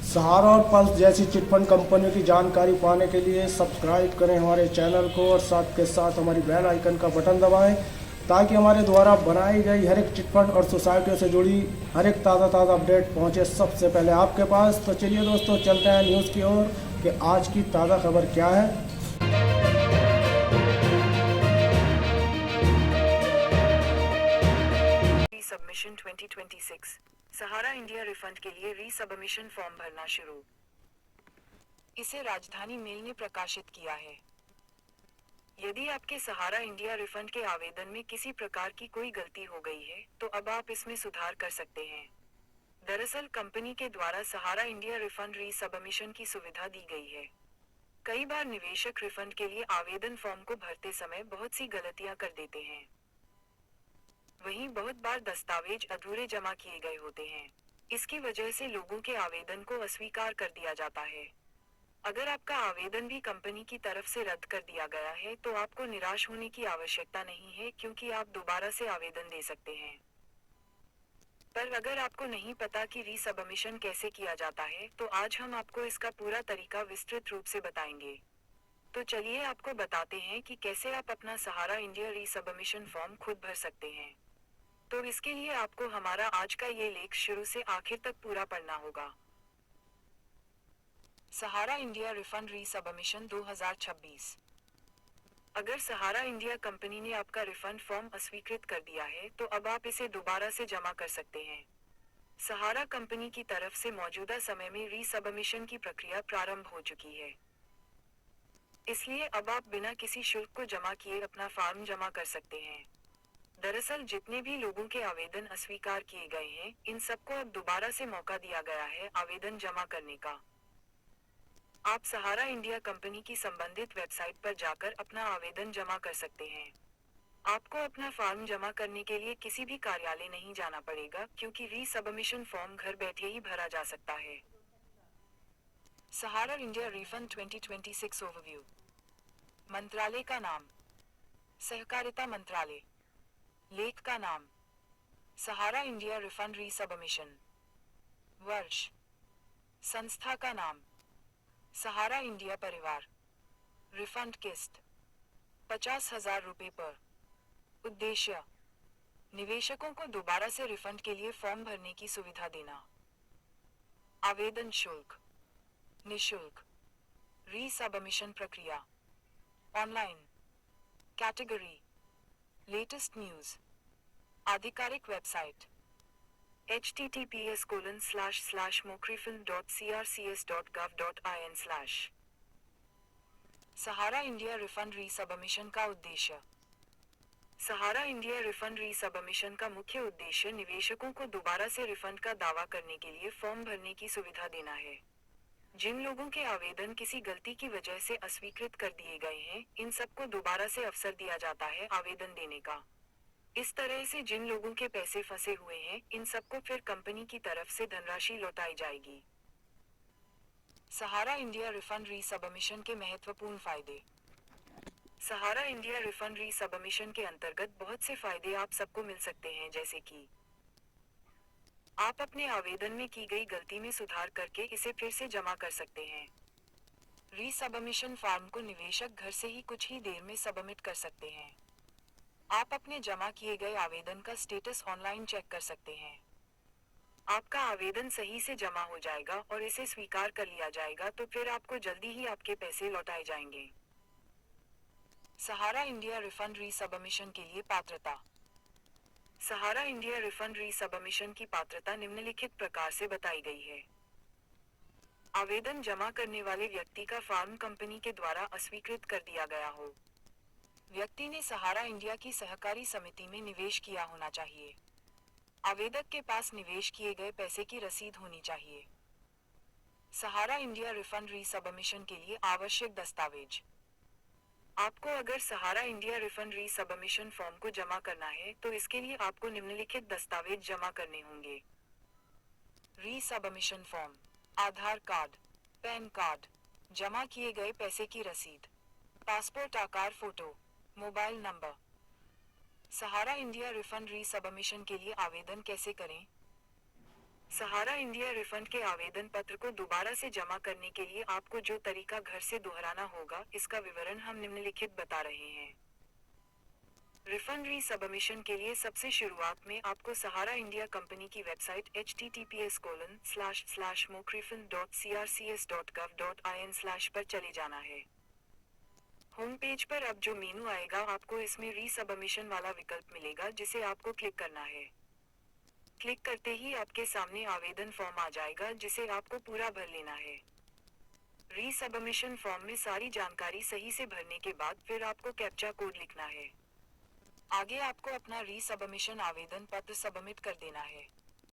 सहारा और पल्स जैसी चिटफंड कंपनियों की जानकारी पाने के लिए सब्सक्राइब करें हमारे चैनल को और साथ के साथ हमारी बेल आइकन का बटन दबाएं ताकि हमारे द्वारा बनाई गई हर एक चिटफंड और सोसाइटियों से जुड़ी हर एक ताज़ा अपडेट पहुंचे सबसे पहले आपके पास। तो चलिए दोस्तों, चलते हैं न्यूज़ की ओर कि आज की ताज़ा खबर क्या है। सबमिशन 2026 सहारा इंडिया रिफंड के लिए री सबमिशन फॉर्म भरना शुरू। इसे राजधानी मेल ने प्रकाशित किया है। यदि आपके सहारा इंडिया रिफंड के आवेदन में किसी प्रकार की कोई गलती हो गई है तो अब आप इसमें सुधार कर सकते हैं। दरअसल कंपनी के द्वारा सहारा इंडिया रिफंड री सबमिशन की सुविधा दी गई है। कई बार निवेशक रिफंड के लिए आवेदन फॉर्म को भरते समय बहुत सी गलतियां कर देते हैं। वहीं बहुत बार दस्तावेज अधूरे जमा किए गए होते हैं। इसकी वजह से लोगों के आवेदन को अस्वीकार कर दिया जाता है। अगर आपका आवेदन भी कंपनी की तरफ से रद्द कर दिया गया है तो आपको निराश होने की आवश्यकता नहीं है, क्योंकि आप दोबारा से आवेदन दे सकते हैं। पर अगर आपको नहीं पता कि री सबमिशन कैसे किया जाता है तो आज हम आपको इसका पूरा तरीका विस्तृत रूप से बताएंगे। तो चलिए आपको बताते हैं कि कैसे आप अपना सहारा इंडिया री सबमिशन फॉर्म खुद भर सकते हैं। तो इसके लिए आपको हमारा आज का ये लेख शुरू से आखिर तक पूरा पढ़ना होगा। सहारा इंडिया रिफंड री सबमिशन 2026। अगर सहारा इंडिया कंपनी ने आपका रिफंड फॉर्म अस्वीकृत कर दिया है तो अब आप इसे दोबारा से जमा कर सकते हैं। सहारा कंपनी की तरफ से मौजूदा समय में री सबमिशन की प्रक्रिया प्रारंभ हो चुकी है। इसलिए अब आप बिना किसी शुल्क को जमा किए अपना फॉर्म जमा कर सकते हैं। दरअसल जितने भी लोगों के आवेदन अस्वीकार किए गए हैं, इन सबको अब दोबारा से मौका दिया गया है आवेदन जमा करने का। आप सहारा इंडिया कंपनी की संबंधित वेबसाइट पर जाकर अपना आवेदन जमा कर सकते हैं। आपको अपना फॉर्म जमा करने के लिए किसी भी कार्यालय नहीं जाना पड़ेगा, क्योंकि री सबमिशन फॉर्म घर बैठे ही भरा जा सकता है। सहारा इंडिया रिफंड 2026 ओवरव्यू। मंत्रालय का नाम सहकारिता मंत्रालय। लेख का नाम सहारा इंडिया रिफंड री सबमिशन। वर्ष संस्था का नाम सहारा इंडिया परिवार। रिफंड किस्त 50,000 रुपये पर। उद्देश्य निवेशकों को दोबारा से रिफंड के लिए फॉर्म भरने की सुविधा देना। आवेदन शुल्क निशुल्क। री सबमिशन प्रक्रिया ऑनलाइन। Category latest news. आधिकारिक वेबसाइट https://mokrifin.crcs.gov.in/। सहारा इंडिया रिफंड री सबमिशन का उद्देश्य। सहारा इंडिया रिफंड री सबमिशन का मुख्य उद्देश्य निवेशकों को दोबारा से रिफंड का दावा करने के लिए फॉर्म भरने की सुविधा देना है। जिन लोगों के आवेदन किसी गलती की वजह से अस्वीकृत कर दिए गए हैं, इन सबको दोबारा से अवसर दिया जाता है आवेदन देने का। इस तरह से जिन लोगों के पैसे फंसे हुए हैं, इन सबको फिर कंपनी की तरफ से धनराशि लौटाई जाएगी। सहारा इंडिया रिफंड री सबमिशन के महत्वपूर्ण फायदे। सहारा इंडिया रिफंड री सबमिशन के अंतर्गत बहुत से फायदे आप सबको मिल सकते हैं, जैसे कि आप अपने आवेदन में की गई गलती में सुधार करके इसे फिर से जमा कर सकते हैं। री सबमिशन फॉर्म को निवेशक घर से ही कुछ ही देर में सबमिट कर सकते हैं। आप अपने जमा किए गए आवेदन का स्टेटस ऑनलाइन चेक कर सकते हैं। आपका आवेदन सही से जमा हो जाएगा और इसे स्वीकार कर लिया जाएगा, तो फिर आपको जल्दी ही आपके पैसे लौटाए जाएंगे। सहारा इंडिया रिफंड री सबमिशन के लिए पात्रता। सहारा इंडिया रिफंड री सबमिशन की पात्रता निम्नलिखित प्रकार से बताई गई है। आवेदन जमा करने वाले व्यक्ति का फॉर्म कंपनी के द्वारा अस्वीकृत कर दिया गया हो। व्यक्ति ने सहारा इंडिया की सहकारी समिति में निवेश किया होना चाहिए। आवेदक के पास निवेश किए गए पैसे की रसीद होनी चाहिए। सहारा इंडिया रिफंड री सबमिशन के लिए आवश्यक दस्तावेज। आपको अगर सहारा इंडिया रिफंड री सबमिशन फॉर्म को जमा करना है तो इसके लिए आपको निम्नलिखित दस्तावेज जमा करने होंगे। री सबमिशन फॉर्म, आधार कार्ड, पैन कार्ड, जमा किए गए पैसे की रसीद, पासपोर्ट आकार फोटो, मोबाइल नंबर। सहारा इंडिया रिफंड री सबमिशन के लिए आवेदन कैसे करें? सहारा इंडिया रिफंड के आवेदन पत्र को दोबारा से जमा करने के लिए आपको जो तरीका घर से दोहराना होगा, इसका विवरण हम निम्नलिखित बता रहे हैं। रिफंड री सबमिशन के लिए सबसे शुरुआत में आपको सहारा इंडिया कंपनी की वेबसाइट https://mocrefin.crcs.gov.in/ पर चले जाना है। होम पेज पर अब जो मेनू आएगा, आपको इसमें री सबमिशन वाला विकल्प मिलेगा, जिसे आपको क्लिक करना है। क्लिक करते ही आपके सामने आवेदन फॉर्म आ जाएगा, जिसे आपको पूरा भर लेना है। री सबमिशन फॉर्म में सारी जानकारी सही से भरने के बाद फिर आपको कैप्चा कोड लिखना है। आगे आपको अपना री सबमिशन आवेदन पत्र सबमिट कर देना है।